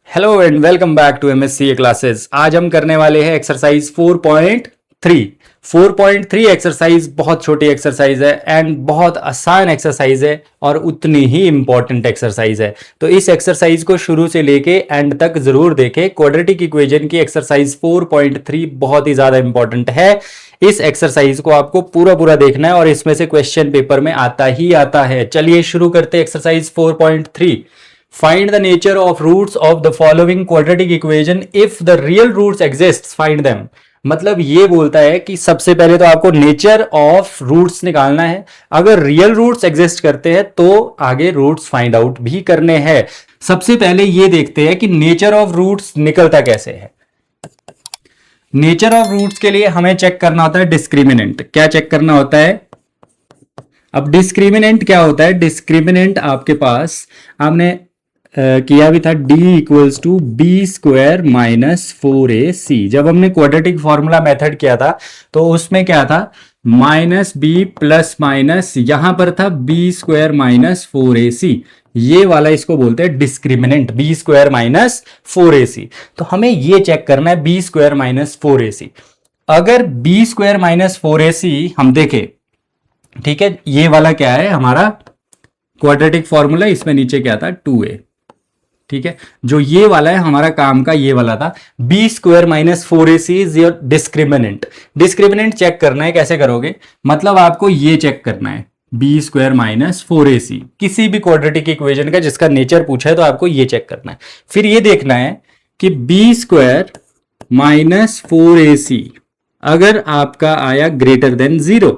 Hello and welcome back to MSCA classes. आज हम करने वाले हैं एक्सरसाइज 4.3। 4.3 एक्सरसाइज बहुत छोटी एक्सरसाइज है एंड बहुत आसान एक्सरसाइज है और उतनी ही इंपॉर्टेंट एक्सरसाइज है। तो इस एक्सरसाइज को शुरू से लेके एंड तक जरूर देखें। क्वाड्रेटिक इक्वेशन की एक्सरसाइज 4.3 बहुत ही ज्यादा इंपॉर्टेंट है। इस एक्सरसाइज को आपको पूरा पूरा देखना है और इसमें से क्वेश्चन पेपर में आता ही आता है। चलिए शुरू करते हैं exercise 4.3। Find the nature of roots of the following quadratic equation if the real roots exists, find them। मतलब ये बोलता है कि सबसे पहले तो आपको नेचर ऑफ रूट्स निकालना है। अगर रियल रूट्स एग्जिस्ट करते हैं तो आगे रूट्स फाइंड आउट भी करने हैं। सबसे पहले ये देखते हैं कि नेचर ऑफ रूट्स निकलता कैसे है। नेचर ऑफ रूट्स के लिए हमें चेक करना होता है डिस्क्रिमिनेंट। क्या चेक करना होता है? अब डिस्क्रिमिनेंट क्या होता है? डिस्क्रिमिनेंट आपके पास आपने किया भी था d equals to b square minus 4ac। जब हमने क्वाड्रेटिक फॉर्मूला मेथड किया था तो उसमें क्या था? माइनस बी प्लस माइनस, यहां पर था बी स्क्वायर माइनस 4ac। ये वाला इसको बोलते हैं discriminant, B square minus 4ac। तो हमें ये चेक करना है बी स्क्वायर माइनस 4ac। अगर बी स्क्वायर माइनस 4ac हम देखें, ठीक है, ये वाला क्या है हमारा क्वाड्रेटिक फॉर्मूला, इसमें नीचे क्या था 2a। ठीक है, जो ये वाला है हमारा काम का ये वाला था। B square minus 4ac is your discriminant. Discriminant check करना है, कैसे करोगे? मतलब आपको ये चेक करना है बी स्क्वायर माइनस 4ac किसी भी क्वाड्रेटिक इक्वेशन का जिसका नेचर पूछा है तो आपको ये चेक करना है। फिर ये देखना है कि बी स्क्वायर माइनस 4ac अगर आपका आया ग्रेटर देन 0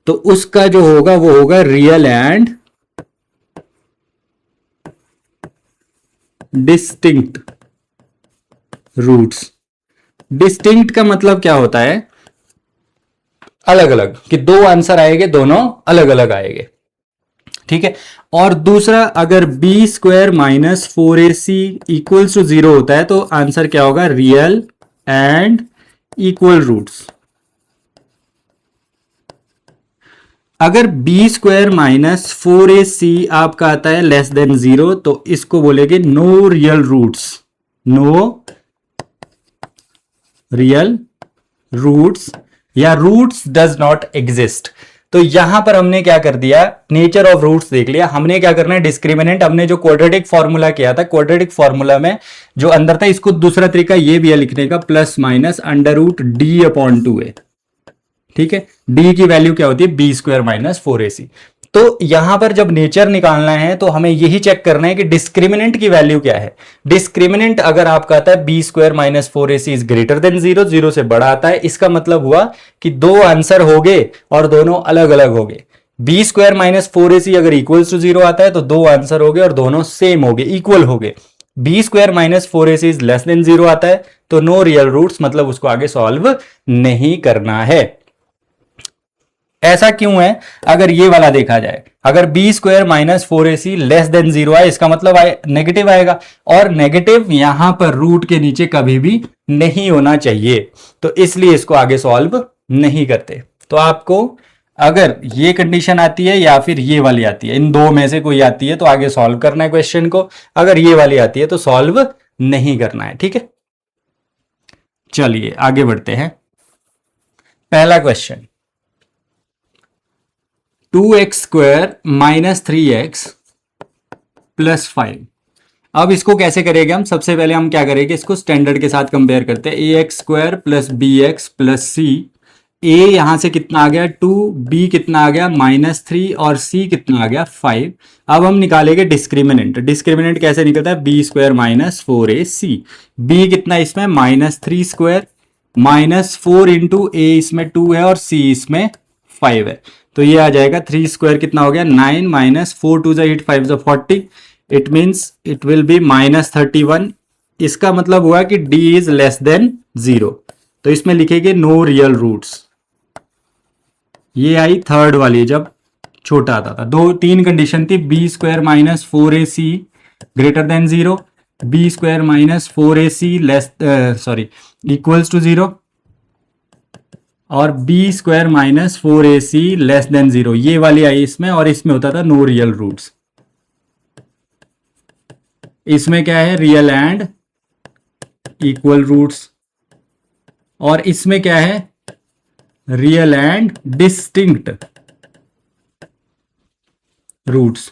तो उसका जो होगा वो होगा real and distinct roots. Distinct का मतलब क्या होता है? अलग अलग, कि दो आंसर आएंगे, दोनों अलग अलग आएंगे। ठीक है, और दूसरा अगर b square minus 4ac equals to 0 होता है तो आंसर क्या होगा? Real and equal roots. अगर बी स्क्वायर माइनस 4ac आपका आता है लेस देन 0 तो इसको बोलेंगे no real roots. No real roots या रूट्स डज नॉट एग्जिस्ट। तो यहां पर हमने क्या कर दिया? नेचर ऑफ रूट्स देख लिया। हमने क्या करना है? डिस्क्रिमिनेंट। हमने जो क्वाड्रेटिक फॉर्मूला किया था, क्वाड्रेटिक फॉर्मूला में जो अंदर था, इसको दूसरा तरीका ये भी है लिखने का, plus minus under root d upon 2a। ठीक है, d की वैल्यू क्या होती है? B square minus 4ac। तो यहां पर जब नेचर निकालना है तो हमें यही चेक करना है कि डिस्क्रिमिनेंट की वैल्यू क्या है। डिस्क्रिमिनेंट अगर आपका आता है b square minus 4ac is greater than 0, 0 से बड़ा आता है, इसका मतलब हुआ कि दो आंसर हो गए और दोनों अलग अलग हो गए। बी स्क्वायर माइनस 4ac अगर इक्वल्स टू 0 आता है तो दो आंसर हो गए और दोनों सेम हो गए, इक्वल हो गए। B square minus 4ac is less than 0 आता है तो नो रियल रूट्स, मतलब उसको आगे सॉल्व नहीं करना है। ऐसा क्यों है? अगर ये वाला देखा जाए, अगर b square minus 4ac less than 0 आए, इसका मतलब नेगेटिव आएगा, और नेगेटिव यहां पर रूट के नीचे कभी भी नहीं होना चाहिए, तो इसलिए इसको आगे सॉल्व नहीं करते। तो आपको अगर ये कंडीशन आती है या फिर ये वाली आती है, इन दो में से कोई आती है तो आगे सॉल्व करना है क्वेश्चन को। अगर ये वाली आती है तो सॉल्व नहीं करना है। ठीक है, चलिए आगे बढ़ते हैं। पहला question, 2x square minus 3x plus 5। अब इसको कैसे करेंगे हम? सबसे पहले हम क्या करेंगे, इसको स्टैंडर्ड के साथ कंपेयर करते हैं। ax square plus bx plus c। a यहां से कितना आ गया 2, b कितना आ गया -3 और c कितना आ गया 5। अब हम निकालेंगे डिस्क्रिमिनेंट। डिस्क्रिमिनेंट कैसे निकलता है? b square minus 4ac। b कितना इसमें -3 स्क्वायर माइनस 4 इंटू a इसमें 2 है और c इसमें 5 है, तो ये आ जाएगा 3 स्क्वायर कितना हो गया 9 minus 4 2 8 5 40। It means it will be -31। इसका मतलब हुआ कि d इज लेस देन 0, तो इसमें लिखेंगे नो रियल रूट्स। ये आई थर्ड वाली, जब छोटा आता था। दो तीन कंडीशन थी, b square minus 4ac greater than 0, b square minus 4ac less equals to 0 और b square minus 4ac less than 0। ये वाली आई इसमें, और इसमें होता था नो रियल रूट्स। इसमें क्या है, रियल एंड इक्वल रूट्स, और इसमें क्या है, रियल एंड डिस्टिंक्ट रूट्स।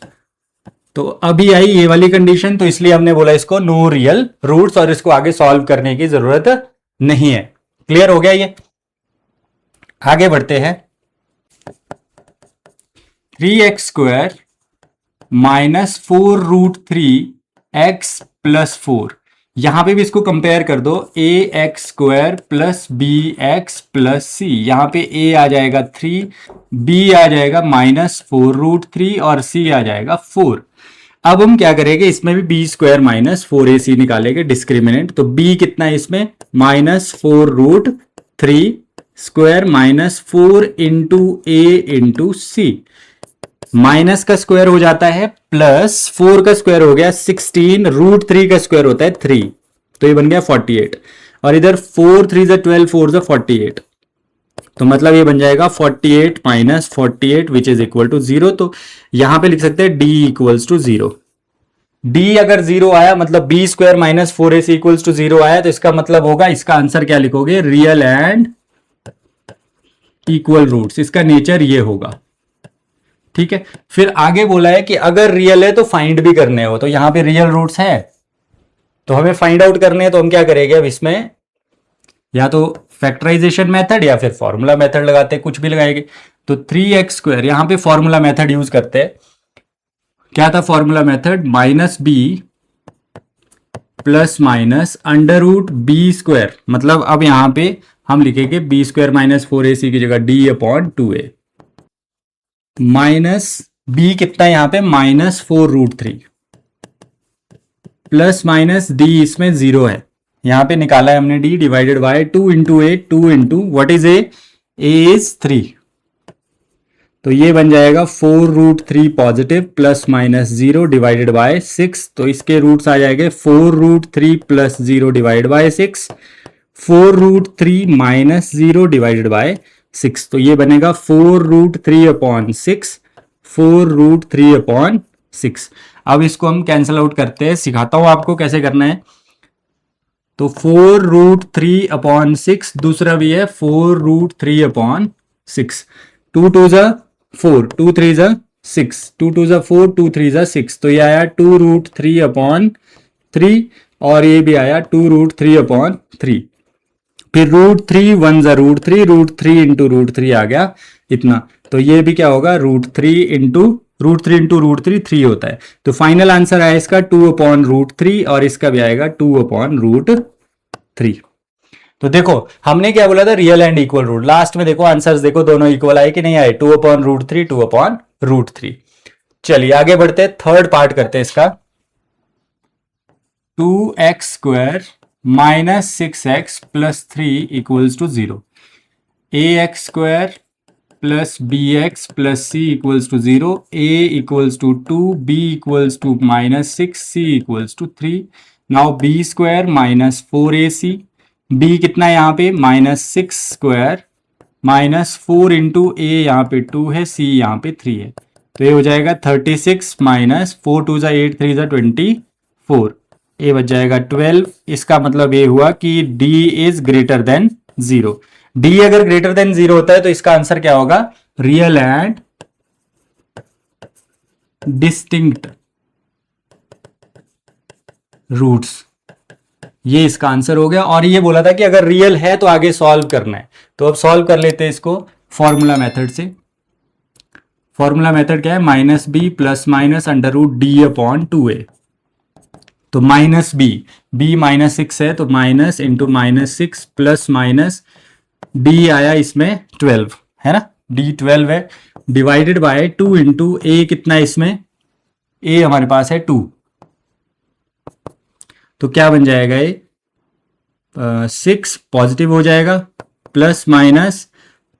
तो अभी आई ये वाली कंडीशन, तो इसलिए हमने बोला इसको नो रियल रूट्स, और इसको आगे सॉल्व करने की जरूरत नहीं है। क्लियर हो गया ये? आगे बढ़ते हैं। 3x² माइनस 4√3x+4, यहां पे भी इसको कंपेयर कर दो, ax² plus bx plus c, यहां पे a आ जाएगा 3, b आ जाएगा -4√3 और c आ जाएगा 4। अब हम क्या करेंगे, इसमें भी b² माइनस 4ac निकालेंगे डिस्क्रिमिनेंट। तो b कितना है इसमें, -4√3² minus 4 into a into c, minus का स्क्वायर हो जाता है प्लस 4 का स्क्वायर हो गया 16, √3 का स्क्वायर होता है 3, तो ये बन गया 48, और इधर 4 3 12 4 48, तो मतलब ये बन जाएगा 48 minus 48 which is equal to 0। तो यहां पे लिख सकते हैं d इक्वल्स टू 0। d अगर 0 आया मतलब b² minus 4ac equals to 0 आया, तो इसका मतलब होगा, इसका आंसर क्या लिखोगे, रियल एंड इक्वल रूट्स, इसका नेचर ये होगा। ठीक है, फिर आगे बोला है कि अगर रियल है तो फाइंड भी करने हो, तो यहां पे रियल रूट्स है तो हमें फाइंड आउट करने हैं, तो हम क्या करेंगे अब इसमें, या तो फैक्टराइजेशन मेथड या फिर फॉर्मूला मेथड लगाते हैं, कुछ भी लगाएंगे। तो 3x², यहां पे फॉर्मूला मेथड यूज करते हैं। क्या था formula method, -b plus minus √b², मतलब अब यहां पे हम लिखेंगे b² माइनस 4ac की जगह d/2a, माइनस b कितना है यहां पे, -4√3 प्लस माइनस d, इसमें 0 है, यहां पे निकाला है हमने d, divided by 2 into A, 2 into what is a is 3, तो ये बन जाएगा 4√3 positive plus minus 0 divided by 6, तो इसके रूट्स आ जाएंगे 4√3 plus 0 divided by 6, 4√3 minus 0 divided by 6, तो ये बनेगा 4√3/6, 4√3/6। अब इसको हम कैंसिल आउट करते हैं, सिखाता हूं आपको कैसे करना है। तो 4√3/6, दूसरा भी है 4√3/6, 2 2 जा 4, 2 3 जा 6, 2 2 जा 4, 2 3 जा 6, तो ये आया 2√3/3, और ये भी आया 2√3/3, फिर √3 1 जा √3, √3 इंटू √3 आ गया इतना, तो ये भी क्या होगा, √3 इंटू √3 3 होता है, तो फाइनल आंसर आया इसका 2/√3, और इसका भी आएगा 2/√3। तो देखो हमने क्या बोला था, real and equal root, last में देखो आंसर्स देखो दोनों इक्वल आए कि नहीं आए, 2/√3 2/√3। चलिए आगे बढ़ते हैं, थर्ड पार्ट करते हैं इसका। 2x² minus 6x plus 3 equals to 0, ax² plus bx plus c equals to 0, a equals to 2, b equals to -6, c equals to 3। Now b² minus 4ac, b कितना है यहाँ पे, -6² माइनस 4 इंटू a, यहाँ पे 2 है, c यहाँ पे 3 है, तो ये हो जाएगा 36 माइनस 4 2 8 3 24, ये बच जाएगा 12। इसका मतलब ये हुआ कि d is greater than 0। d अगर ग्रेटर देन 0 होता है तो इसका आंसर क्या होगा, रियल एंड डिस्टिंक्ट रूट्स, ये इसका आंसर हो गया। और ये बोला था कि अगर रियल है तो आगे सॉल्व करना है, तो अब सॉल्व कर लेते हैं इसको फॉर्मूला मेथड से। फॉर्मूला मेथड क्या है, -b प्लस माइनस √d/2a, तो -b, b -6 है तो minus into -6 plus minus d आया इसमें 12 है ना, d 12 है, डिवाइडेड बाय 2 इंटू a, कितना है इसमें, a हमारे पास है 2, तो क्या बन जाएगा ये 6 पॉजिटिव हो जाएगा, प्लस माइनस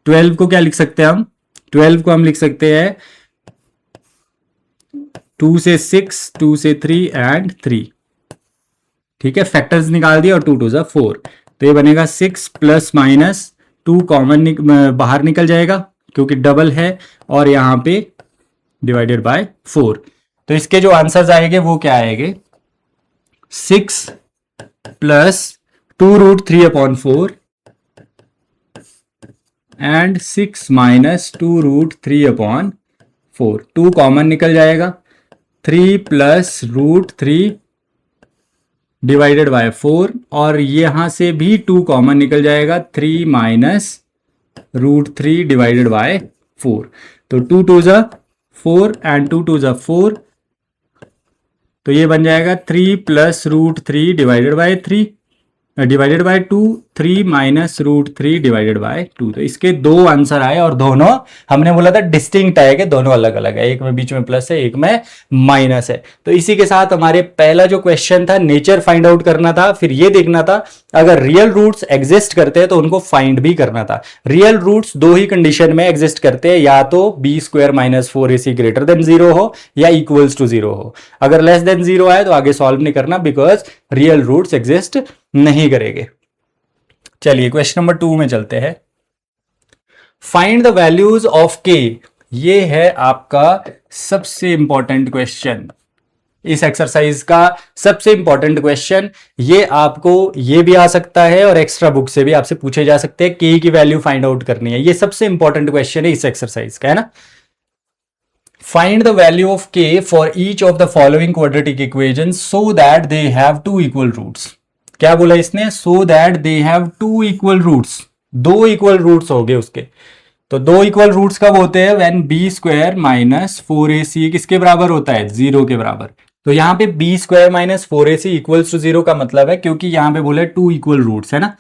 12 को क्या लिख सकते हैं हम, 12 को हम लिख सकते हैं 2 से 6, 2 से 3 एंड 3, ठीक है, फैक्टर्स निकाल दिया, और 2 2 जा 4, तो ये बनेगा 6 प्लस माइनस 2 कॉमन बाहर निकल जाएगा क्योंकि डबल है, और यहां पे डिवाइडेड बाय 4, तो इसके जो आंसर्स आएंगे वो क्या आएंगे, 6 प्लस 2√3/4 एंड 6 माइनस 2√3/4। 2 कॉमन निकल जाएगा, 3 प्लस √3 डिवाइडेड बाय 4, और यहां से भी 2 कॉमन निकल जाएगा, 3 माइनस √3 डिवाइडेड बाय 4। तो 2 2 ज़ा 4 एंड 2 2 ज़ा 4, तो ये बन जाएगा 3 plus √3 divided by 3 divided by 2, 3 minus √3 divided by 2। तो इसके दो आंसर आए, और दोनों हमने बोला था डिस्टिंक्ट है कि दोनों अलग अलग है, एक में बीच में प्लस है, एक में माइनस है। तो इसी के साथ हमारे पहला जो क्वेश्चन था नेचर फाइंड आउट करना था, फिर ये देखना था अगर रियल रूट्स एग्जिस्ट करते हैं तो उनको फाइंड भी करना था। रियल रूट्स दो ही कंडीशन में एग्जिस्ट करते हैं, या तो b² - 4ac ग्रेटर देन 0 हो या इक्वल्स टू 0 हो। अगर लेस देन 0 आए तो आगे सॉल्व नहीं करना, बिकॉज रियल रूट्स एग्जिस्ट नहीं करेंगे। चलिए क्वेश्चन नंबर 2 में चलते हैं। Find the values of k। ये है आपका सबसे इंपॉर्टेंट क्वेश्चन, इस एक्सरसाइज का सबसे इंपॉर्टेंट क्वेश्चन। ये आपको ये भी आ सकता है और एक्स्ट्रा बुक से भी आपसे पूछे जा सकते हैं, k की वैल्यू फाइंड आउट करनी है। ये सबसे इंपॉर्टेंट क्वेश्चन है इस एक्सरसाइज का, है ना। Find the value of k for each of the following quadratic equation so that they have 2 equal roots. क्या बोला इसने? So that they have 2 equal roots, 2 equal roots हो गए उसके। तो 2 इक्वल रूट्स कब होते हैं? व्हेन b² - 4ac किसके बराबर होता है? 0 के बराबर। तो यहां पे b² - 4ac इक्वल्स टू 0 का मतलब है, क्योंकि यहां पे बोले 2 इक्वल रूट्स, है ना।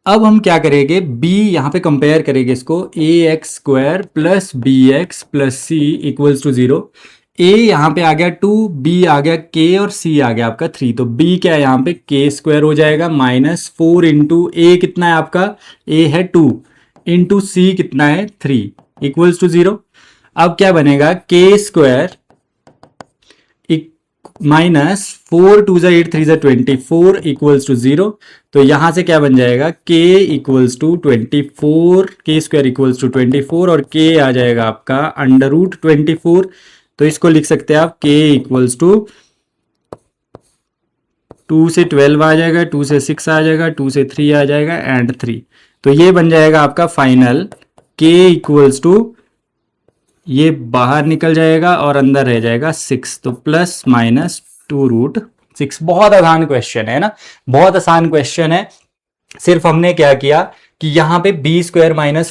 अब हम क्या करेंगे, b यहां पे कंपेयर करेंगे इसको, ax² + bx + c equals to 0। a यहां पे आ गया 2, b आ गया k और c आ गया आपका 3। तो b क्या है यहाँ पे? k² हो जाएगा, -4 इंटू a कितना है आपका? a है 2 इंटू c कितना है? 3 इक्वल्स टू 0। अब क्या बनेगा? k² -4 2 × 8 3 × 24 equals to 0। तो यहां से क्या बन जाएगा? k equals to 24, k² equals to 24, और k आ जाएगा आपका √24। तो इसको लिख सकते हैं आप k इक्वल्स टू 2 से 12 आ जाएगा, 2 से 6 आ जाएगा, 2 से 3 आ जाएगा एंड 3। तो ये बन जाएगा आपका फाइनल k इक्वल्स टू, ये बाहर निकल जाएगा और अंदर रह जाएगा 6। तो ±2√6। बहुत आसान क्वेश्चन है ना, बहुत आसान क्वेश्चन है। सिर्फ हमने क्या किया कि यहां पे b² -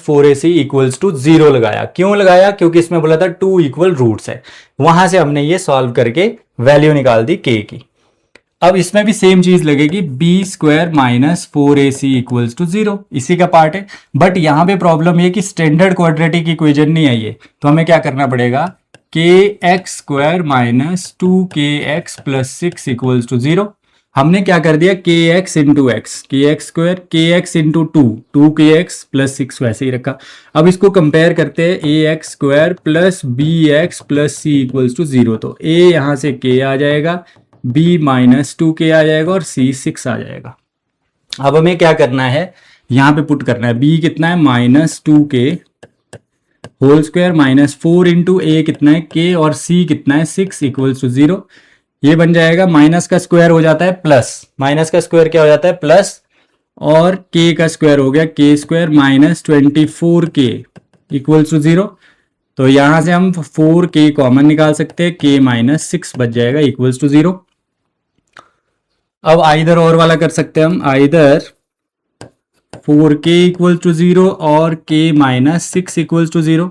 4ac इक्वल्स टू 0 लगाया। क्यों लगाया? क्योंकि इसमें बोला था 2 इक्वल रूट्स है, वहां से हमने ये सॉल्व करके वैल्यू निकाल दी k की। अब इसमें भी सेम चीज लगेगी, b² - 4ac इक्वल्स टू 0, इसी का पार्ट है। बट यहां पे प्रॉब्लम ये कि स्टैंडर्ड क्वाड्रेटिक इक्वेशन नहीं है ये, तो हमें क्या करना पड़ेगा? kx² - 2kx + 6 equals to 0। हमने क्या कर दिया? kx into x, kx² kx into 2 2kx + 6 वैसे ही रखा। अब इसको कंपेयर करते हैं, ax² + bx + c equals to 0। तो a यहां से k आ जाएगा, b -2k आ जाएगा और c 6 आ जाएगा। अब हमें क्या करना है? यहां पे पुट करना है, b कितना है? -2k whole square -4 into a कितना है? k, और c कितना है? 6 इक्वल्स टू 0। ये बन जाएगा, माइनस का स्क्वायर हो जाता है प्लस, माइनस का स्क्वायर क्या हो जाता है? प्लस, और k का स्क्वायर हो गया k² - 24k इक्वल्स टू 0। तो यहां से हम 4k कॉमन निकाल सकते हैं, k - 6 बच जाएगा इक्वल्स टू 0। अब आइदर और वाला कर सकते हैं हम, आइदर 4k इक्वल टू 0 और k - 6 इक्वल्स टू 0।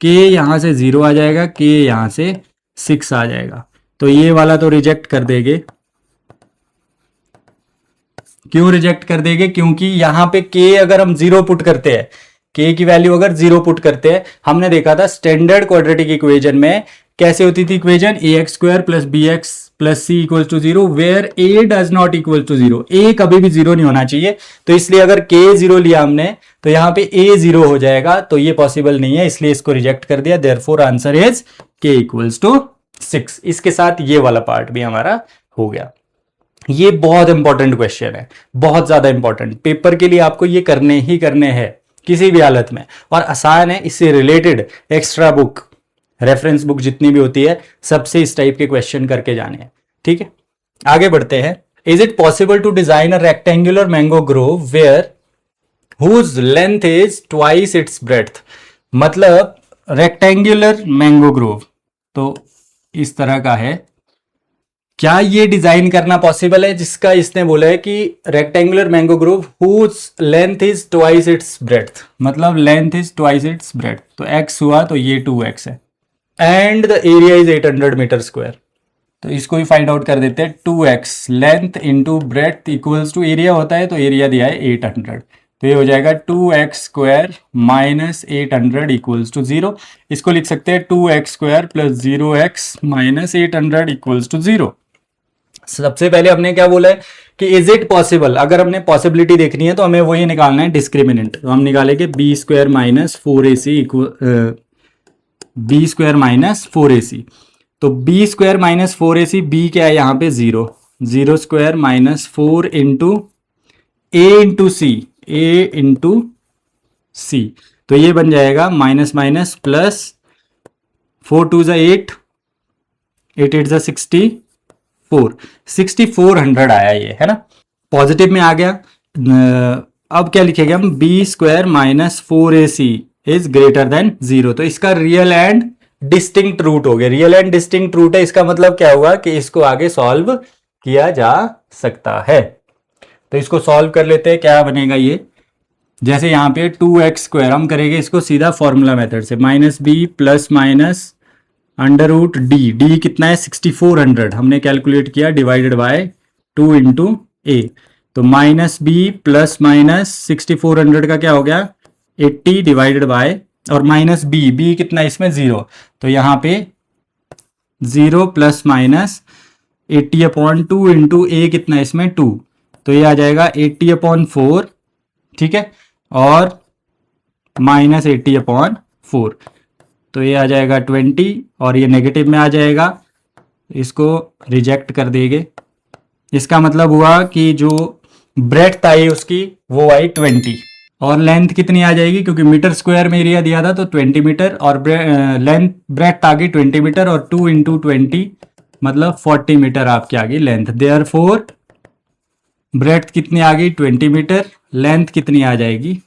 k यहां से 0 आ जाएगा, k यहां से 6 आ जाएगा। तो ये वाला तो रिजेक्ट कर देंगे। क्यों रिजेक्ट कर देंगे? क्योंकि यहां पे k अगर हम 0 पुट करते हैं, k की वैल्यू अगर 0 पुट करते हैं, हमने देखा था स्टैंडर्ड क्वाड्रेटिक इक्वेशन में कैसे होती थी equation? ax² + bx + c equal to 0 where a does not equal to 0। a कभी भी 0 नहीं होना चाहिए। तो इसलिए अगर k 0 लिया हमने तो यहां पे a 0 हो जाएगा, तो ये पॉसिबल नहीं है, इसलिए इसको रिजेक्ट कर दिया। Therefore answer is k equals to 6। इसके साथ ये वाला पार्ट भी हमारा हो गया। ये बहुत इंपॉर्टेंट क्वेश्चन है, बहुत ज्यादा इंपॉर्टेंट। पेपर के लिए आपको ये करने ही करने हैं किसी भी हालत में, और आसान है। इससे related extra book, reference book जितनी भी होती है, सबसे इस टाइप के क्वेश्चन करके जाने हैं। ठीक है, आगे बढ़ते हैं। Is it possible to design a rectangular mango grove where whose length is twice its breadth. मतलब रेक्टेंगुलर मैंगो ग्रोव तो इस तरह का है, क्या ये डिजाइन करना पॉसिबल है जिसका इसने बोला है कि rectangular mango grove whose length is twice its breadth, मतलब length is twice its breadth, तो x हुआ तो ये 2x है and the area is 800 meter square. तो इसको ही फाइंड आउट कर देते हैं, 2x length into breadth equals to area होता है, तो एरिया दिया है 800, तो ये हो जाएगा 2x square minus 800 equals to 0। इसको लिख सकते हैं 2x square plus 0x minus 800 equals to 0। सबसे पहले हमने क्या बोला है कि इज इट पॉसिबल, अगर हमने पॉसिबिलिटी देखनी है तो हमें वही निकालना है डिस्क्रिमिनेंट, तो हम निकालेंगे b square minus 4ac equal b square minus 4ac। तो B square minus 4ac, B क्या है यहाँ पे 0, 0 स्क्वायर माइनस 4 इंटू ए इंटू सी, ए इंटू सी, तो ये बन जाएगा माइनस माइनस प्लस 4 2 ज़ा 8, 8 8 ज़ा 6400 आया ये, है ना, पॉजिटिव में आ गया। अब क्या लिखेंगे हम, b square minus 4ac is greater than 0, तो इसका रियल एंड डिस्टिंक्ट रूट हो गया, रियल एंड डिस्टिंक्ट रूट है, इसका मतलब क्या हुआ कि इसको आगे सॉल्व किया जा सकता है। तो इसको सॉल्व कर लेते हैं, क्या बनेगा ये, जैसे यहाँ पे 2x स्क्वायर हम करेंगे इसको सीधा फॉर्मूला मेथड से, minus b plus minus under root d, d कितना है 6400 हमने कैलकुलेट किया, डिवाइडेड बाय 2 इंटू ए, तो माइनस बी प्लस माइनस 6400 का क्या हो गया 80 डिवाइडेड बाय, और माइनस बी, बी कितना इसमें 0, तो यहाँ पे 0 प्लस माइनस 80/2 इंटू ए कितना इसमें 2, तो ये आ जाएगा 80/4, ठीक है, और माइनस 80/4, तो ये आ जाएगा 20 और ये नेगेटिव में आ जाएगा, इसको रिजेक्ट कर देंगे। इसका मतलब हुआ कि जो ब्रेड्थ आई उसकी वो आई 20 और लेंथ कितनी आ जाएगी, क्योंकि मीटर स्क्वायर में एरिया दिया था तो 20 मीटर और लेंथ ब्रेड्थ आ गई 20 मीटर और 2 इंटू 20 मतलब 40 मीटर आपकी आ गई लेंथ। देयरफॉर ब्रेड्थ कितनी आ गई 20 मीटर, लेंथ कितनी आ जाएगी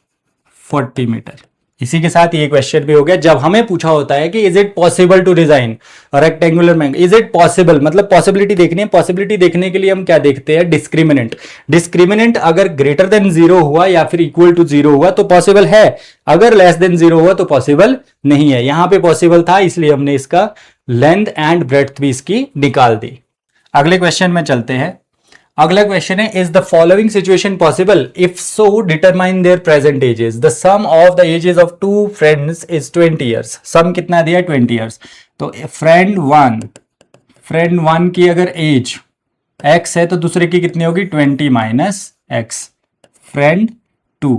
40 मीटर। इसी के साथ ये क्वेश्चन भी हो गया। जब हमें पूछा होता है कि is it possible to design rectangular mango, is it possible मतलब पॉसिबिलिटी देखनी है, पॉसिबिलिटी देखने के लिए हम क्या देखते हैं डिस्क्रिमिनेंट, डिस्क्रिमिनेंट अगर ग्रेटर देन 0 हुआ या फिर इक्वल टू 0 हुआ तो पॉसिबल है, अगर लेस देन 0 हुआ तो पॉसिबल नहीं है। यहां पे पॉसिबल था इसलिए हमने इसका लेंथ एंड ब्रेड्थ भी इसकी निकाल दी। अगले क्वेश्चन में चलते हैं। अगला क्वेश्चन है, is the following situation possible, if so determine their present ages, the sum of the ages of two friends is 20 years, sum कितना दिया 20 ईयर्स, तो फ्रेंड वन की अगर एज x है तो दूसरे की कितनी होगी 20 माइनस एक्स, फ्रेंड 2,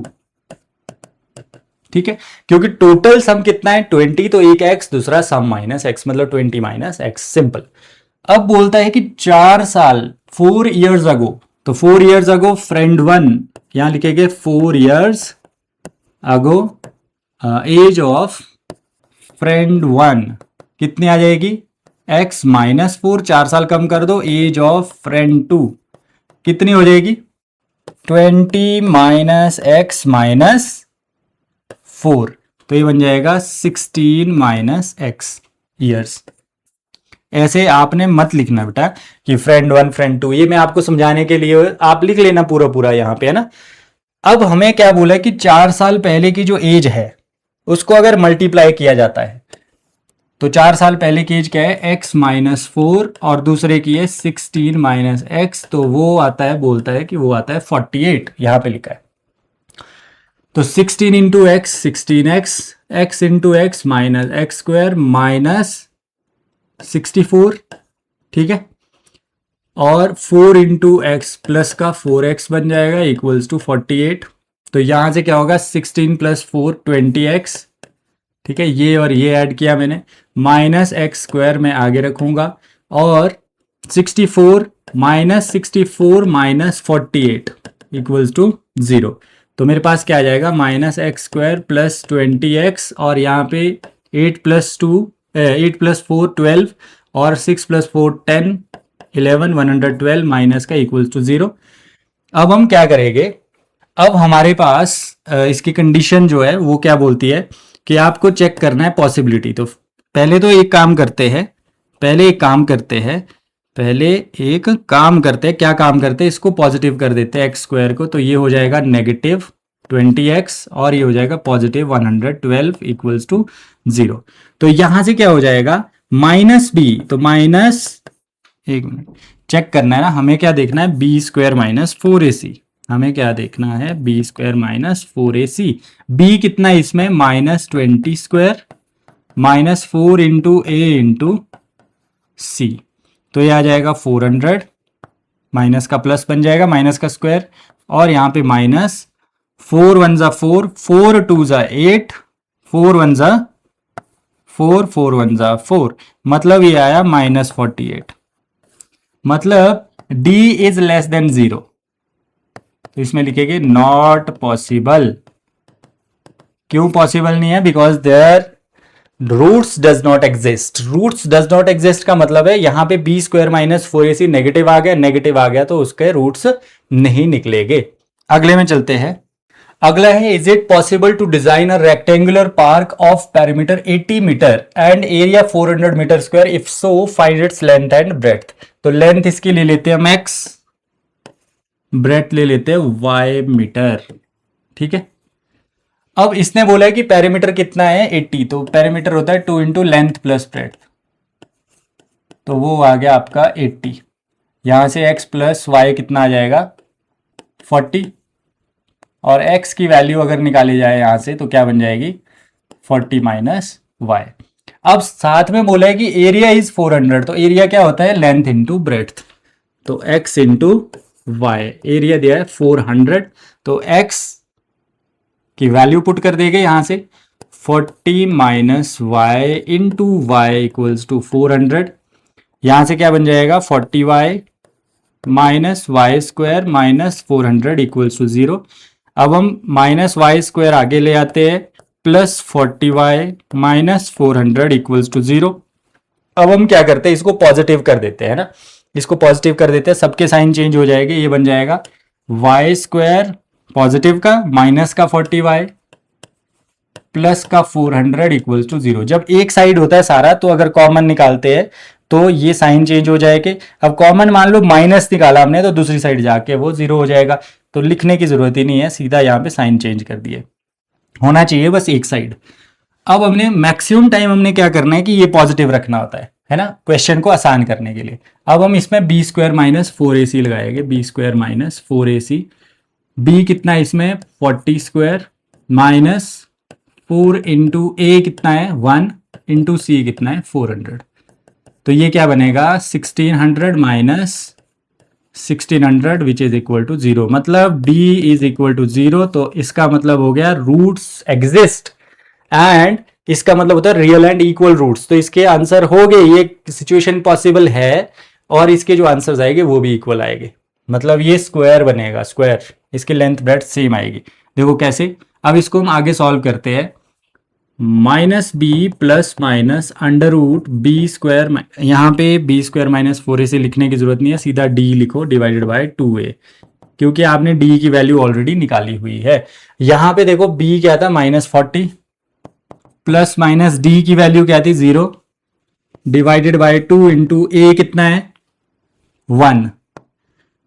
ठीक है, क्योंकि टोटल सम कितना है 20, तो एक x दूसरा सम माइनस x मतलब 20 माइनस एक्स, सिंपल। अब बोलता है कि 4 साल 4 इयर्स अगो, तो 4 इयर्स अगो फ्रेंड 1, यहां लिखेंगे 4 years ago age of friend 1 कितनी आ जाएगी x माइनस 4, 4 साल कम कर दो, एज ऑफ फ्रेंड 2 कितनी हो जाएगी 20 माइनस एक्स माइनस 4, तो ये बन जाएगा 16 माइनस एक्स ईयर्स। ऐसे आपने मत लिखना बेटा कि फ्रेंड 1 फ्रेंड 2, ये मैं आपको समझाने के लिए, आप लिख लेना पूरा पूरा यहाँ पे, है ना। अब हमें क्या बोला कि 4 साल पहले की जो एज है उसको अगर मल्टीप्लाई किया जाता है तो 4 साल पहले की एज क्या है x माइनस 4 और दूसरे की है 16 माइनस एक्स, तो वो आता है, बोलता है कि वो आता है 48, यहां पे लिखा है। तो 16 into x 16x, x into x minus x square minus 64, ठीक है, और 4 इंटू एक्स प्लस का 4x बन जाएगा इक्वल्स टू 48, तो यहां से क्या होगा 16 प्लस 4 20x, ठीक है, ये और ये ऐड किया मैंने, माइनस एक्स स्क्वायर में आगे रखूंगा और 64 माइनस 64 माइनस 48 इक्वल्स टू 0, तो मेरे पास क्या आ जाएगा minus x square plus 20x और यहाँ पे 8 प्लस 4 12 और 6 प्लस 4 10 11 112 माइनस का इक्वल्स टू 0। अब हम क्या करेंगे, अब हमारे पास इसकी कंडीशन जो है वो क्या बोलती है कि आपको चेक करना है पॉसिबिलिटी। तो पहले तो एक काम करते हैं, क्या काम करते हैं, इसको पॉजिटिव कर देते हैं एक्स स्क्वायर को, तो ये हो जाएगा नेगेटिव 20x और ये हो जाएगा पॉजिटिव 112 इक्वल्स टू 0। तो यहां से क्या हो जाएगा माइनस बी, तो माइनस, एक मिनट चेक करना है ना, हमें क्या देखना है बी स्क्वायर माइनस 4ac, हमें क्या देखना है b square minus 4ac। B कितना है इसमें -20 स्क्वायर माइनस 4 इंटू ए इंटू सी, तो ये आ जाएगा 400, माइनस का प्लस बन जाएगा माइनस का स्क्वायर, और यहाँ पे माइनस 4 1 जा 4, 4 2 जा 8, 4 1 जा 4, 4 1 जा 4, मतलब ये आया -48। मतलब d इज लेस देन 0, तो इसमें लिखेंगे नॉट पॉसिबल। क्यों पॉसिबल नहीं है? Because their roots does not exist. Roots does not exist का मतलब है यहां पे B square minus 4ac negative आ गया तो उसके रूट्स नहीं निकलेंगे। अगले में चलते हैं। अगला है is it possible to design a rectangular park of perimeter 80 metre and area 400 metre square, if so find its length and breadth. तो लेंथ इसकी ले लेते हैं मैक्स, ब्रेड्थ ले लेते हैं y मीटर, ठीक है। अब इसने बोला है कि पेरीमीटर कितना है 80, तो पेरीमीटर होता है 2 इंटू लेंथ प्लस ब्रेड्थ, तो वो आ गया आपका 80। यहां से x प्लस वाई कितना आ जाएगा 40, और x की वैल्यू अगर निकाली जाए यहां से तो क्या बन जाएगी 40 माइनस वाई। अब साथ में बोला है कि एरिया इज 400, तो एरिया क्या होता है लेंथ इंटू ब्रेड्थ, तो x इंटू वाई, एरिया दिया है 400, तो x की वैल्यू पुट कर देंगे यहां से 40 minus y into y equals to 400। यहां से क्या बन जाएगा 40y minus y square minus 400 equals to 0। अब हम माइनस वाई स्क्वायर आगे ले आते हैं, plus 40y minus 400 equals to 0। अब हम क्या करते हैं, इसको पॉजिटिव कर देते हैं ना, इसको पॉजिटिव कर देते हैं, सबके साइन चेंज हो जाएंगे, ये बन जाएगा वाई स्क्वायर पॉजिटिव का माइनस का 40y प्लस का 400 इक्वल्स टू 0। जब एक साइड होता है सारा तो अगर कॉमन निकालते हैं तो ये साइन चेंज हो जाएंगे। अब कॉमन मान लो माइनस निकाला हमने तो दूसरी साइड जाके वो 0 हो जाएगा, तो लिखने की जरूरत ही नहीं है, सीधा यहाँ पे साइन चेंज कर दिए, होना चाहिए बस एक साइड। अब हमने मैक्सिमम टाइम हमने क्या करना है कि ये पॉजिटिव रखना होता है ना, क्वेश्चन को आसान करने के लिए। अब हम इसमें बी स्क्वायर माइनस 4ac लगाएंगे, B square minus 4ac, B कितना है इसमें 40 स्क्वायर माइनस 4 इंटू ए कितना है 1 इंटू सी कितना है 400, तो ये क्या बनेगा 1600 minus 1600 which is equal to 0, मतलब b इज इक्वल टू 0। तो इसका मतलब हो गया रूट्स एग्जिस्ट एंड इसका मतलब होता है रियल एंड इक्वल रूट्स, तो इसके आंसर हो गए, ये सिचुएशन पॉसिबल है और इसके जो आंसर्स आएंगे वो भी इक्वल आएंगे, मतलब ये स्क्वायर बनेगा, स्क्वायर, इसकी लेंथ ब्रेड्थ सेम आएगी। देखो कैसे, अब इसको हम आगे सॉल्व करते हैं, minus b plus minus under root b square, यहाँ पे बी स्क्वायर माइनस 4ac लिखने की जरूरत नहीं है, सीधा d लिखो डिवाइडेड बाय 2a, क्योंकि आपने d की वैल्यू ऑलरेडी निकाली हुई है। यहाँ पे देखो b क्या था -40 प्लस माइनस d की वैल्यू क्या थी 0 डिवाइडेड बाय 2 इंटू a कितना है 1,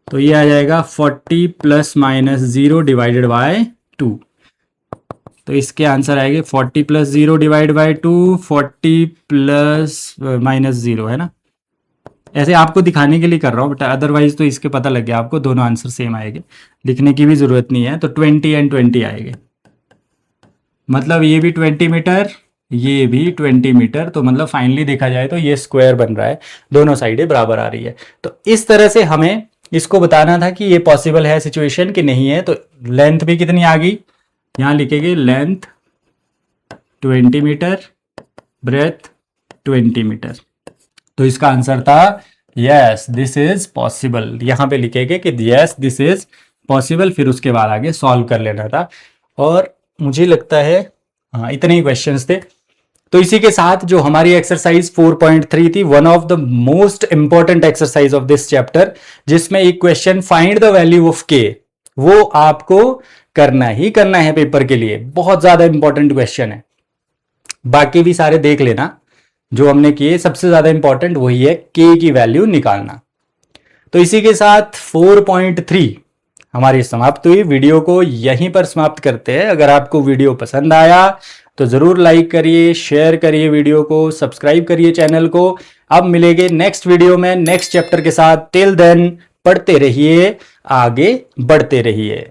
तो ये आ जाएगा 40 प्लस माइनस 0 डिवाइडेड बाय 2, तो इसके आंसर आएंगे 40 plus 0 divide by 2, 40 plus minus 0, है ना। ऐसे आपको दिखाने के लिए कर रहा हूँ, बट अदरवाइज तो इसके पता लग गया आपको, दोनों आंसर सेम आएंगे, लिखने की भी जरूरत नहीं है। तो 20 एंड 20 आएंगे, मतलब ये भी 20 मीटर ये भी 20 मीटर, तो मतलब फाइनली देखा जाए तो ये स्क्वायर बन रहा है, दोनों साइडें बराबर आ रही है। तो इस तरह से हमें इसको बताना था कि ये पॉसिबल है सिचुएशन कि नहीं है। तो लेंथ भी कितनी आ गई, यहाँ लिखेंगे लेंथ 20 मीटर ब्रेथ 20 मीटर, तो इसका आंसर था यस दिस इज पॉसिबल। यहाँ पे लिखेंगे कि यस दिस इज पॉसिबल, फिर उसके बाद आगे सॉल्व कर लेना था। और मुझे लगता है हाँ इतने ही क्वेश्चंस थे। तो इसी के साथ जो हमारी एक्सरसाइज 4.3 थी, one of the most important exercise of this chapter, जिसमें एक question find the value of के, वो आपको करना ही करना है पेपर के लिए। बहुत ज्यादा इंपॉर्टेंट क्वेश्चन है, बाकी भी सारे देख लेना। जो हमने किए सबसे ज्यादा इंपॉर्टेंट वही है, के की वैल्यू निकालना। तो इसी के साथ 4.3 हमारी समाप्त हुई। वीडियो को यहीं पर समाप्त करते हैं। अगर आपको वीडियो पसंद आया तो जरूर लाइक करिए, शेयर करिए वीडियो को, सब्सक्राइब करिए चैनल को। अब मिलेंगे नेक्स्ट वीडियो में नेक्स्ट चैप्टर के साथ। टिल देन पढ़ते रहिए, आगे बढ़ते रहिए।